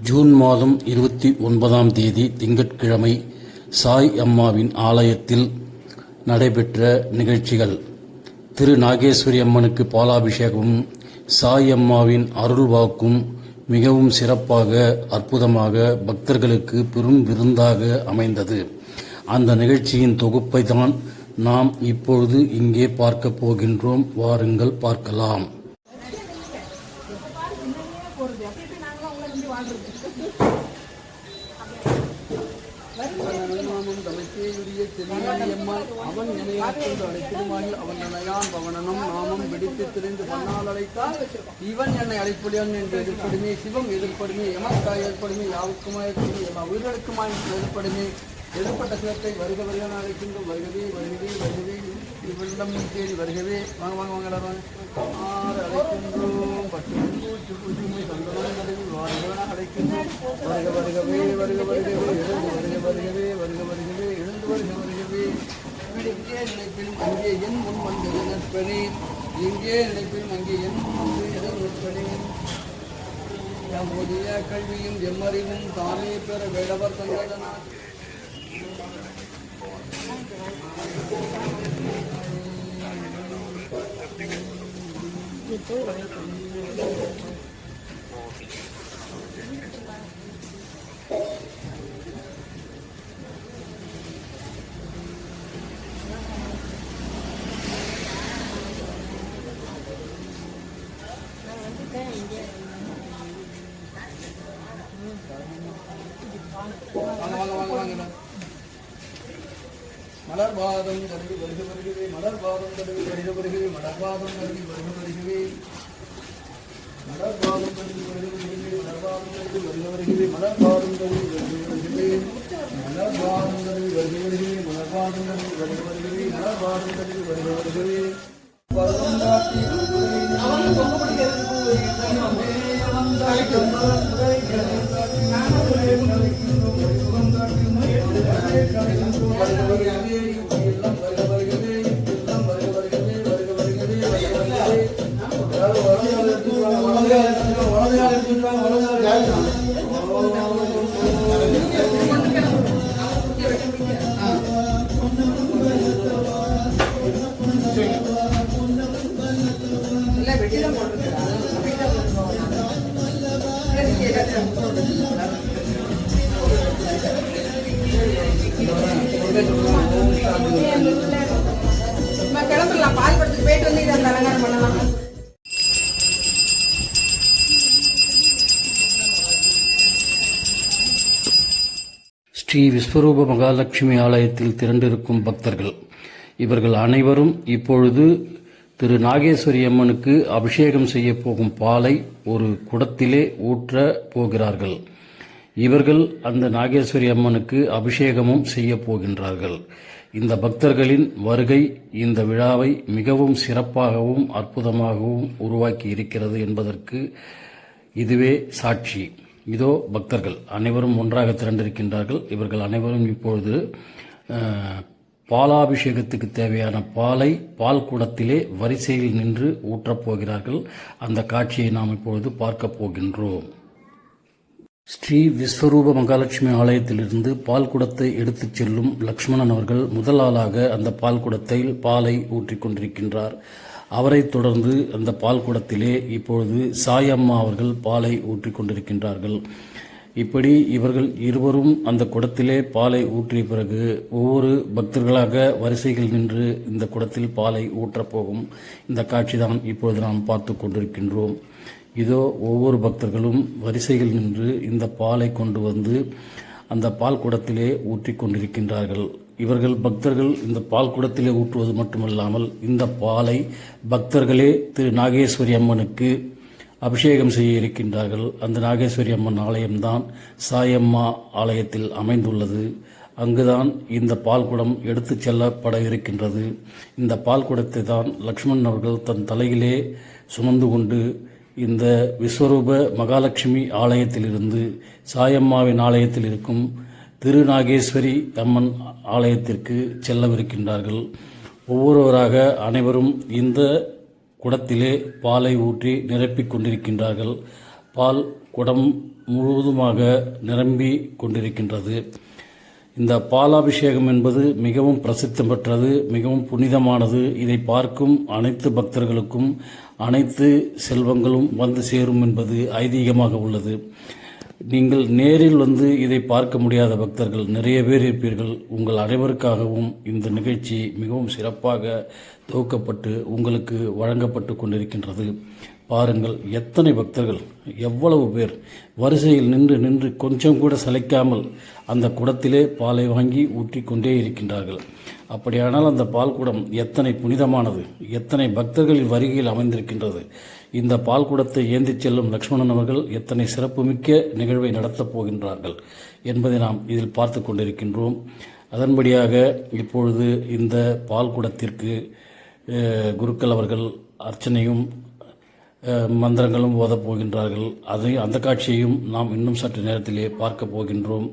June மாதம் 29ஆம் தேதி திங்கட்கிழமை சாய் அம்மாவின் ஆலயத்தில் நடைபெற்ற நிகழ்ச்சிகள். திரு நாகேஸ்வரி அம்மனுக்கு பாலாபிஷேகமும் சாய் அம்மாவின் அருள்வாக்கும் மிகவும் சிறப்பாக அற்புதமாக பக்தர்களுக்கு பெரும் விருந்தாக அமைந்தது. அந்த நிகழ்ச்சியின் தொகுப்பை தான் நாம் இப்பொழுது இங்கே பார்க்க போகின்றோம். வாருங்கள் பார்க்கலாம். அவன் நினையாற்று அழைத்திருமாயில் அவன் நினையான் பவனனும் நாமம் வெடித்து திரிந்து பண்ணால் அழைத்தால் இவன் என்னை அழைப்படியான் என்று எதிர்ப்படுமே. சிவம் எதிர்ப்படுமே, எமக்காய் ஏற்படுமே, யாவுக்குமாய் எல்லா உயிர்களுக்குமாய் எதிர்ப்படுமே. எதிர்ப்பட்ட சிவத்தை வருக வருகான அழைக்கின்றோம். வருகவே வருகவே வருகவே இவ்வெல்லாம் தேடி வருகவே. வாங்க வாங்க வாங்க எல்லாரும் ஆறு அழைக்கின்றோம். பட்டு பூச்சுமை சந்தனம் நடுவில் வருகவன அழைக்கின்றோம். வருக வருகவே வருக வருகவே எழுந்து வருக வருகவே வருக வருகவே எழுந்து வருக வருகவே. இங்கே நினைப்பிலும் அங்கே என் முன் வந்து நற்பணி. இங்கே நினைப்பிலும் அங்கே என் முன் வந்து நற்பணி. எம்முடைய கல்வியும் எம்மறிவும் தாமே பெற வேடவர் தந்ததனால் மலர்பாதம் கருவி வருக வருகவே. மலர்பாதம் கருவி வருக வருகவே. மலர்பாதம் கருவி வருக வருகவே. மலர்பாதம் கருவி வருக வருகவே. மலர்பாதம் கருவி வருக வருகவே. மலர்பாதம் கருவி வருக வருகவே. மலர்பாதம் கருவி வருக வருகவே. மலர்பாதம் கருவி வருக வருகவே. மலர்பாதம் கருவி வருக வருகவே. கிளம்பலாம். பால் படத்துக்கு போயிட்டு வந்து இதை அலங்காரம் பண்ணலாம். ஸ்ரீ விஸ்வரூப மகாலட்சுமி ஆலயத்தில் திரண்டிருக்கும் பக்தர்கள் இவர்கள் அனைவரும் இப்பொழுது திரு நாகேஸ்வரி அம்மனுக்கு அபிஷேகம் செய்ய போகும் பாலை ஒரு குடத்திலே ஊற்ற போகிறார்கள். இவர்கள் அந்த நாகேஸ்வரி அம்மனுக்கு அபிஷேகமும் செய்ய போகின்றார்கள். இந்த பக்தர்களின் வருகை இந்த விழாவை மிகவும் சிறப்பாகவும் அற்புதமாகவும் உருவாக்கி இருக்கிறது என்பதற்கு இதுவே சாட்சி. இதோ பக்தர்கள் அனைவரும் ஒன்றாக திரண்டிருக்கின்றார்கள். இவர்கள் அனைவரும் இப்பொழுது பாலாபிஷேகத்துக்கு தேவையான பாலை பால் குடத்திலே வரிசையில் நின்று ஊற்றப் போகிறார்கள். அந்த காட்சியை நாம் இப்பொழுது பார்க்க போகின்றோம். ஸ்ரீ விஸ்வரூப மகாலட்சுமி ஆலயத்திலிருந்து பால் குடத்தை எடுத்துச் செல்லும் லக்ஷ்மணன் அவர்கள் முதல் ஆளாக அந்த பால் குடத்தில் பாலை ஊற்றிக் கொண்டிருக்கின்றார். அவரைத் தொடர்ந்து அந்த பால் குடத்திலே இப்பொழுது சாயம்மா அவர்கள் பாலை ஊற்றிக் கொண்டிருக்கின்றார்கள். இப்படி இவர்கள் இருவரும் அந்த குடத்திலே பாலை ஊற்றிய பிறகு ஒவ்வொரு பக்தர்களாக வரிசைகள் நின்று இந்த குடத்தில் பாலை ஊற்றப்போகும் இந்த காட்சிதான் இப்பொழுது நாம் பார்த்து கொண்டிருக்கின்றோம். இதோ ஒவ்வொரு பக்தர்களும் வரிசைகள் நின்று இந்த பாலை கொண்டு வந்து அந்த பால் குடத்திலே ஊற்றிக் கொண்டிருக்கின்றார்கள். இவர்கள் பக்தர்கள் இந்த பால் குடத்திலே ஊற்றுவது மட்டுமல்லாமல் இந்த பாலை பக்தர்களே திரு நாகேஸ்வரி அம்மனுக்கு அபிஷேகம் செய்ய இருக்கின்றார்கள். அந்த நாகேஸ்வரி அம்மன் ஆலயம்தான் சாயம்மா ஆலயத்தில் அமைந்துள்ளது. அங்குதான் இந்த பால் குடம் எடுத்துச் செல்லப்பட இருக்கின்றது. இந்த பால் குடத்தை தான் லக்ஷ்மணன் அவர்கள் தன் தலையிலே சுமந்து கொண்டு இந்த விஸ்வரூப மகாலட்சுமி ஆலயத்திலிருந்து சாயம்மாவின் ஆலயத்தில் இருக்கும் திருநாகேஸ்வரி அம்மன் ஆலயத்திற்கு செல்லவிருக்கின்றார்கள். ஒவ்வொருவராக அனைவரும் இந்த குடத்திலே பாலை ஊற்றி நிரப்பிக் கொண்டிருக்கின்றார்கள். பால் குடம் முழுவதுமாக நிரம்பி கொண்டிருக்கின்றது. இந்த பாலாபிஷேகம் என்பது மிகவும் பிரசித்தி பெற்றது, மிகவும் புனிதமானது. இதை பார்க்கும் அனைத்து பக்தர்களுக்கும் அனைத்து செல்வங்களும் வந்து சேரும் என்பது ஐதீகமாக உள்ளது. நீங்கள் நேரில் வந்து இதை பார்க்க முடியாத பக்தர்கள் நிறைய பேர் இருப்பீர்கள். உங்கள் அனைவருக்காகவும் இந்த நிகழ்ச்சி மிகவும் சிறப்பாக தொகுக்கப்பட்டு உங்களுக்கு வழங்கப்பட்டு கொண்டிருக்கின்றது. பாருங்கள், எத்தனை பக்தர்கள், எவ்வளவு பேர் வரிசையில் நின்று நின்று கொஞ்சம் கூட சளைக்காமல் அந்த குடத்திலே பாலை வாங்கி ஊற்றி கொண்டே இருக்கின்றார்கள். அப்படியானால் அந்த பால் குடம் எத்தனை புனிதமானது, எத்தனை பக்தர்களின் வருகையில் அமைந்திருக்கின்றது. இந்த பால் குடத்தை ஏந்திச் செல்லும் லக்ஷ்மணன் அவர்கள் எத்தனை சிறப்புமிக்க நிகழ்வை நடத்தப் போகின்றார்கள் என்பதை நாம் இதில் பார்த்து கொண்டிருக்கின்றோம். அதன்படியாக இப்பொழுது இந்த பால் குடத்திற்கு குருக்கள் அவர்கள் அர்ச்சனையும் மந்திரங்களும் ஓதப் போகின்றார்கள். அந்த காட்சியையும் நாம் இன்னும் சற்று நேரத்திலே பார்க்க போகின்றோம்.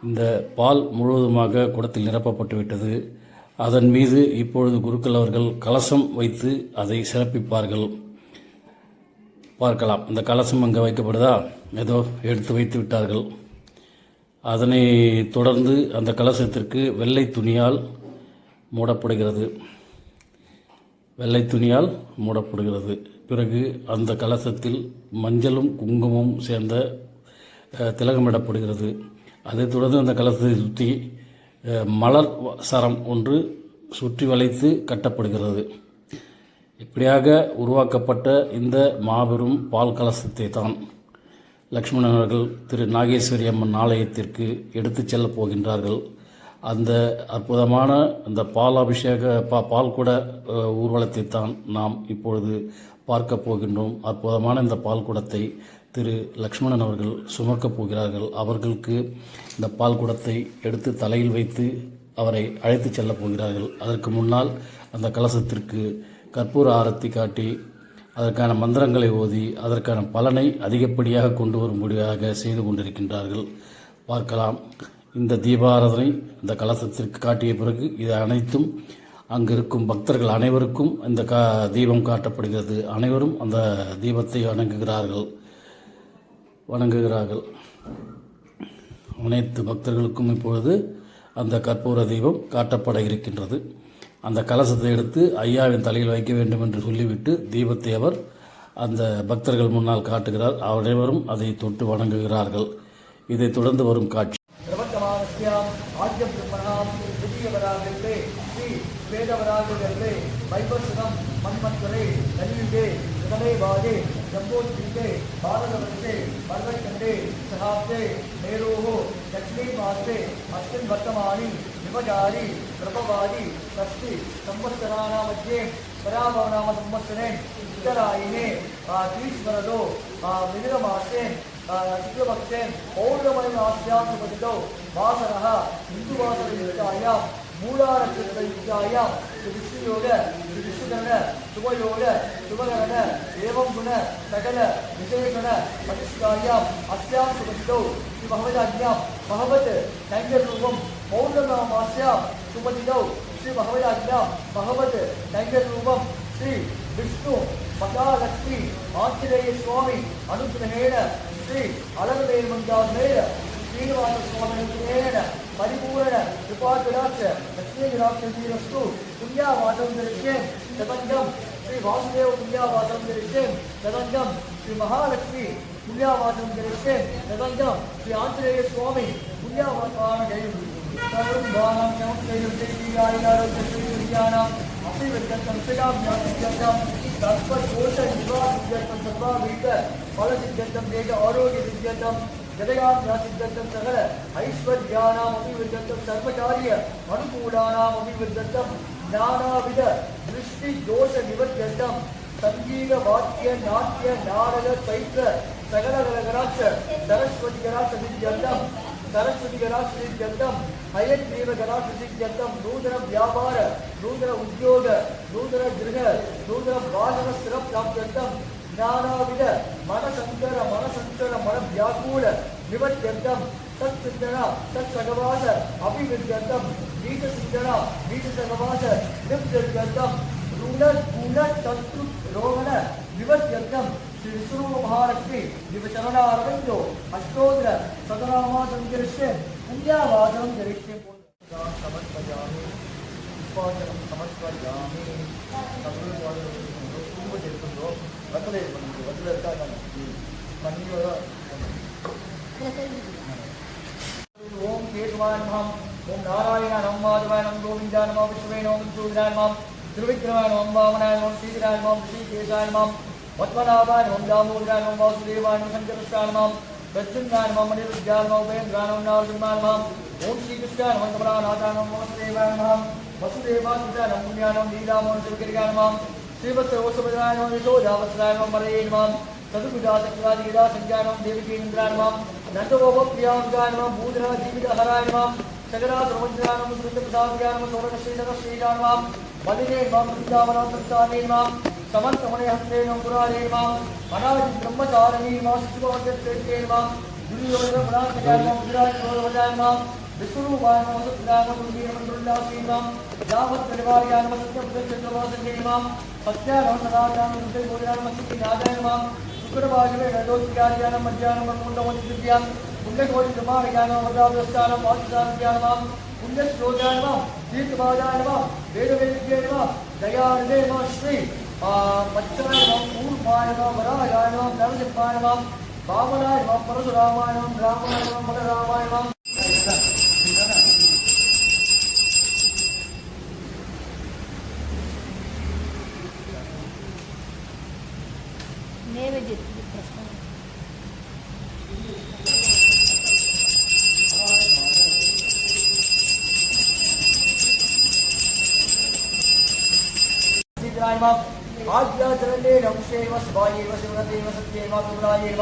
இந்த பால் முழுவதுமாக குடத்தில் நிரப்பப்பட்டுவிட்டது. அதன் மீது இப்பொழுது குருக்கள் அவர்கள் கலசம் வைத்து அதை சிறப்பிப்பார்கள். பார்க்கலாம். இந்த கலசம் அங்கே வைக்கப்படுதா, ஏதோ எடுத்து வைத்து விட்டார்கள். அதனை தொடர்ந்து அந்த கலசத்திற்கு வெள்ளை துணியால் மூடப்படுகிறது. வெள்ளை துணியால் மூடப்படுகிறது. பிறகு அந்த கலசத்தில் மஞ்சளும் குங்குமமும் சேர்ந்த திலகமிடப்படுகிறது. அதைத் தொடர்ந்து அந்த கலசத்தை சுற்றி மலர் சரம் ஒன்று சுற்றி வளைத்து கட்டப்படுகிறது. இப்படியாக உருவாக்கப்பட்ட இந்த மாபெரும் பால் கலசத்தை தான் லக்ஷ்மணன் அவர்கள் திரு நாகேஸ்வரி அம்மன் ஆலயத்திற்கு எடுத்துச் செல்லப் போகின்றார்கள். அந்த அற்புதமான அந்த பால் கூட ஊர்வலத்தை தான் நாம் இப்பொழுது பார்க்க போகின்றோம். அற்புதமான இந்த பால் குடத்தை திரு லக்ஷ்மணன் அவர்கள் சுமக்கப் போகிறார்கள். அவர்களுக்கு இந்த பால் குடத்தை எடுத்து தலையில் வைத்து அவரை அழைத்து செல்லப் போகிறார்கள். அதற்கு முன்னால் அந்த கலசத்திற்கு கற்பூர ஆரத்தி காட்டி அதற்கான மந்திரங்களை ஓதி அதற்கான பலனை அதிகப்படியாக கொண்டு வரும்படியாக செய்து கொண்டிருக்கின்றார்கள். பார்க்கலாம். இந்த தீபாராதனை இந்த கலசத்திற்கு காட்டிய பிறகு இது அனைத்தும் அங்கு இருக்கும் பக்தர்கள் அனைவருக்கும் இந்த தீபம் காட்டப்படுகிறது. அனைவரும் அந்த தீபத்தை வணங்குகிறார்கள். அனைத்து பக்தர்களுக்கும் இப்பொழுது அந்த கற்பூர தீபம் காட்டப்பட இருக்கின்றது. அந்த கலசத்தை எடுத்து ஐயாவின் தலையில் வைக்க வேண்டும் என்று சொல்லிவிட்டு தீபத்தை அவர் அந்த பக்தர்கள் முன்னால் காட்டுகிறார். அனைவரும் அதை தொட்டு வணங்குகிறார்கள். இதைத் தொடர்ந்து வரும் காட்சி. வேதவராகவே வைபவசனம் மன்மத்வரே கலியுகே ஜனமேவாதே ஜம்போத்பீதே பாரதவர்ஷே பர்வக்கண்டே சகாப்தே மேரோஹோ லக்ஷ்மீ மாசே அஸ்மின் வர்த்தமானி விபஜாரி பிரபவாதி षष्टि संवत्सराणां मध्ये पराभवनाम संवत्सरे उत्तरायणे तीस्वरदो मिलितमासे शुक्लपक्षे पौर्णमयमास्यां सुपतितो वासरः हिन्दुवासरयुक्तायां मूलानक्षत्रयुक्तायां विष्णुयोग विष्णुकरण शुभयोग शुभकरण एवं गुण सकल विशेषण प्रतिष्ठायां अस्यां सुपतितो श्री भगवदाज्ञां भगवत् कैङ्कर्यरूपं पौर्णमास्यां सुपतितो श्री भगवदाज्ञां भगवत् कैङ्कर्यरूपं श्री विष्णु महालक्ष्मी आंजनेय स्वामी अनुग्रहेण श्री अलगवेलमंगामेण श्रीनिवास स्वामी अनुग्रहेण परिपूर्ण कृपाकटाक्ष लक्ष्मीकटाक्षस्तु पुण्यावासं दर्शे तदंगम श्री वासुदेव पुण्यावासं दर्शे तदंगम श्री महालक्ष्मी पुण्यावासं दर्शे तदंगम श्री आंजनेय स्वामी पुण्यावासं जयं सर्वं भावं नमस्ते श्रीगायिकारोग्यश्रीविज्ञानां अभिवृद्धं सदाम्यासिद्धं तत्पदोष निवासिद्धं सर्वाभीत फलसिद्धं वेद आरोग्यसिद्धं जगयाम्यासिद्धं सकल ऐश्वर्याणाम् अभिवृद्धं सर्वकार्य अनुकूलानाम् अभिवृद्धं नानाविध दृष्टि दोष निवर्त्यर्थं संगीत वाद्य नाट्य नाटक चैत्र सकल गणाक्ष सरस्वती गणाक्ष सिद्ध्यर्थं सरस्वती गणाक्ष सिद्ध्यर्थं हयग्रीव गणाक्ष सिद्ध्यर्थं नूतन व्यापार नूतन उद्योग नूतन गृह नूतन वाहन स्थिर प्राप्त्यर्थं ज्ञानाविद मनसंकर मन व्याकुल निवर्त्यर्थं तत्सिद्धना तत्सगवास अभिवृद्ध्यर्थं नीच सिद्धना नीच सगवास निवृत्त्यर्थं ऋण गुण तंतु रोहण निवर्त्यर्थं श्री विष्णु महालक्ष्मी दिवचरणारविंदो अष्टोत्तर सतनामा संकरिष्य संध्यावादनं करिष्ये समर्पयामि पुष्पांजलिं समर्पयामि ओम केशवाय नमः ओम नारायणाय नमः माधवाय नमः गोविंदाय नमः विष्णुवे नमः मधुसूदनाय नमः त्रिविक्रमाय नमः वामनाय नमः श्रीधराय नमः ऋषिकेशाय नमः पद्मनाभाय नमः दामोदराय नमः वासुदेवाय नमः शंकरस्याय नमः प्रद्युम्नाय नमः मणिरुद्राय नमः उपेन्द्राय नमः नारसिंहाय नमः ओम श्रीकृष्णाय नमः कमलानाथाय नमः वासुदेवाय नमः वसुदेवाय नमः पुण्याय नमः लीलामोहन शिवगिरियाय नमः श्रीवत्सवसुभद्राय नमः यशोदावत्सराय नमः मरये नमः सदुविदासक्रादिदा संज्ञाय नमः देवकीन्द्राय नमः नन्दगोपप्रियाय नमः भूधरा जीवितहराय नमः सकरासुरवज्राय नमः सुरप्रसाद्याय नमः सौरकश्रीधरश्रीराय नमः मदिने नमः वृन्दावनाथंसाने नमः समन्तमणिहस्ते नमः पुराणे नमः अनादि ब्रह्मचारिणी नमः शिशुभवद्यश्रेष्ठे नमः दुर्योधनप्राणकजाय नमः विराजगोरवजाय नमः विष्णुरूपाय नमः सत्याय नमः दुर्गेन्द्रमण्डलासी नमः यावत्परिवार्याय नमः सत्यप्रत्यक्षवासने नमः सत्याय नमः सदाचाय नमः सुखगोराय नमः सिद्धिनाथाय नमः शुक्रवासवे नदोत्याय नमः मध्याह्नं कुण्डमतिद्यां पुण्यकोटिप्रमाणयाय नमः वरदावस्ताय नमः वासुदान्त्याय नमः पुण्यश्लोकाय नमः दीर्घवाजाय नमः वेदवेद्याय नमः दयानिधे नमः श्री मच्छराय नमः पूर्वाय नमः वरायाय नमः नरसिंहाय नमः वामनाय नमः परशुरामाय नमः रामाय नमः बलरामाय नमः नैवेद्य आद्याचरणे नमस्तेव शिवायेव शिवनदेव सत्येव विमलायेव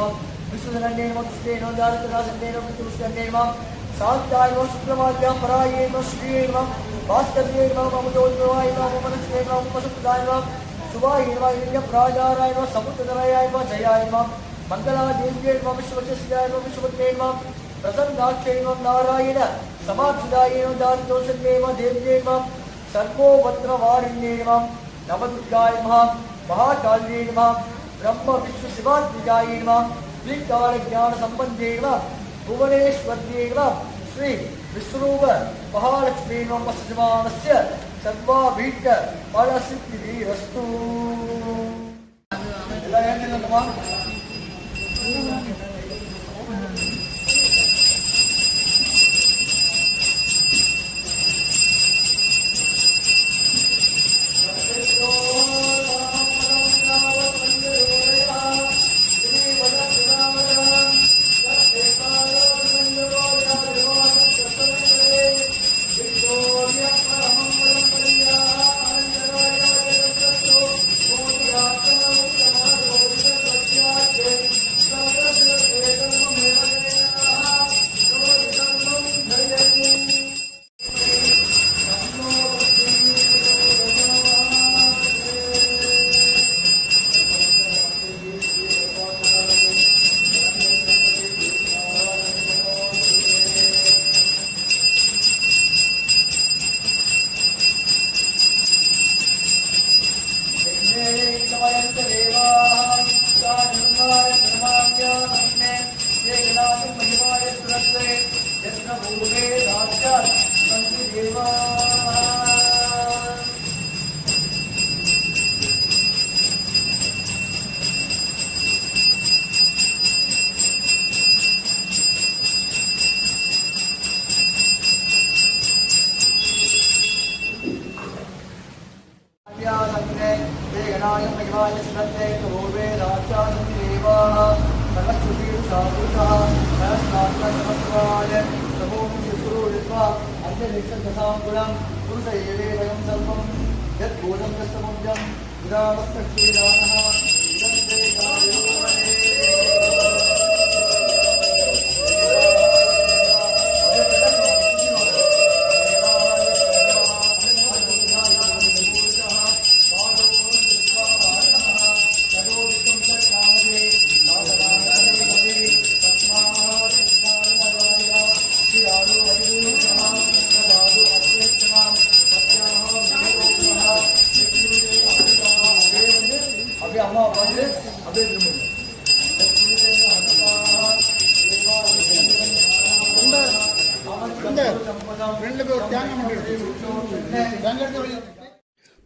विष्णुधरण्ये नमः कृष्णेन दारिद्र्यराजन्येन मृत्युष्टन्ये नमः शान्ताय नमः शुक्रमाद्यां पराये नमः श्रिये नमः भास्कर्ये नमः ममदोद्भवाय नमः ममनस्ये नमः ममसुदाय नमः शुभाय नमः इन्द्रप्राजाराय नमः समुद्रधराय नमः जयाय नमः मङ्गलादेव्ये नमः विश्ववचस्याय नमः विश्वपत्ने नमः प्रसन्नाक्षे नमः नारायण समाक्षुदाय नमः दारिद्र्योषन्ये नमः देव्ये नमः सर्वोपत्रवारिण्ये नमः नवदुर्गाय नमः महाकाल्ये नमः ब्रह्म विष्णु शिवात्मिकाय नमः त्रिकाल ज्ञान संबंधे नमः भुवनेश्वर्ये नमः श्री विष्णुरूप महालक्ष्मी नमः सजमानस्य सर्वाभीष्ट फलसिद्धिरस्तु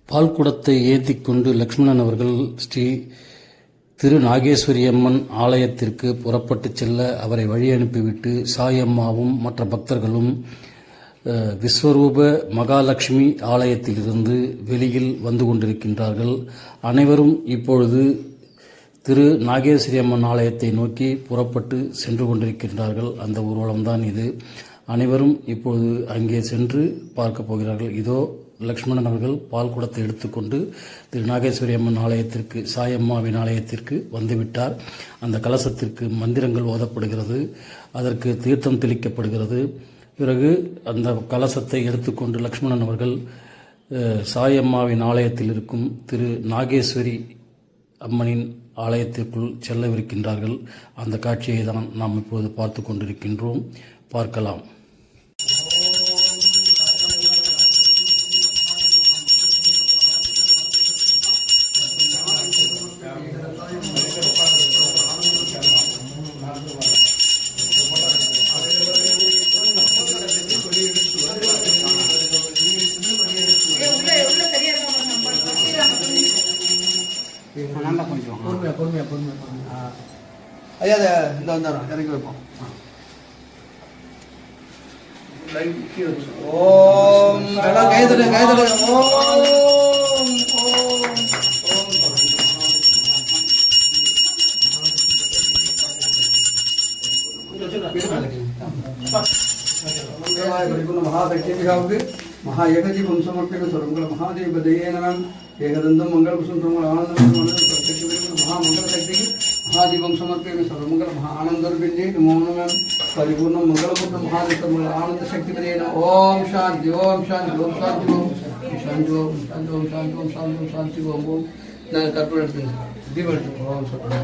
பால் குடத்தை ஏந்திக் கொண்டு லக்ஷ்மணன் அவர்கள் ஸ்ரீ திரு நாகேஸ்வரி அம்மன் ஆலயத்திற்கு புறப்பட்டுச் செல்ல அவரை வழி அனுப்பிவிட்டு சாயம்மாவும் மற்ற பக்தர்களும் விஸ்வரூப மகாலட்சுமி ஆலயத்திலிருந்து வெளியில் வந்து கொண்டிருக்கின்றார்கள். அனைவரும் இப்பொழுது திரு நாகேஸ்வரி அம்மன் ஆலயத்தை நோக்கி புறப்பட்டு சென்று கொண்டிருக்கின்றார்கள். அந்த ஊர்வலம்தான் இது. அனைவரும் இப்பொழுது அங்கே சென்று பார்க்க போகிறார்கள். இதோ லக்ஷ்மணன் அவர்கள் பால் குடத்தை எடுத்துக்கொண்டு திரு நாகேஸ்வரி அம்மன் ஆலயத்திற்கு, சாயம்மாவின் ஆலயத்திற்கு வந்துவிட்டார். அந்த கலசத்திற்கு மந்திரங்கள் ஓதப்படுகிறது, அதற்கு தீர்த்தம் தெளிக்கப்படுகிறது. பிறகு அந்த கலசத்தை எடுத்துக்கொண்டு லக்ஷ்மணன் அவர்கள் சாயம்மாவின் ஆலயத்தில் இருக்கும் திரு நாகேஸ்வரி அம்மனின் ஆலயத்திற்குள் செல்லவிருக்கின்றார்கள். அந்த காட்சியை தான் நாம் இப்போது பார்த்து கொண்டிருக்கின்றோம். பார்க்கலாம். பொறுமையா ஐயா இந்த வந்தாரம் இறங்கி வைப்போம். ஓம் கைதடு ஓம் மகாசக்தி மகா ஏகதீபம் சமர்ப்பிக்க சொல்லுங்கள். மகாதேவ தயேனம் ஏகதந்தம் மங்களபுஷம் ஆனந்தம் மகாமங்கள சக்திக்கு மகாதீபம் சமர்ப்பிக்க சொல்லுங்கள். மகா ஆனந்தர்பிந்தே நமோ நம பரிபூர்ணம் மங்களபூர்ணம் மகாதேவ ஆனந்த சக்தி பதேன ஓம் சாந்தி ஓம் சாந்தி ஓம் சாந்தி ஓம் சாந்தி ஓம் சாந்தி ஓம் சாந்தி ஓம் சாந்தி ஓம் சாந்தி ஓம் ஓம். நான் கற்பனை எடுத்துங்க, தீபம் எடுத்துங்க. ஓம் சொல்லுங்க.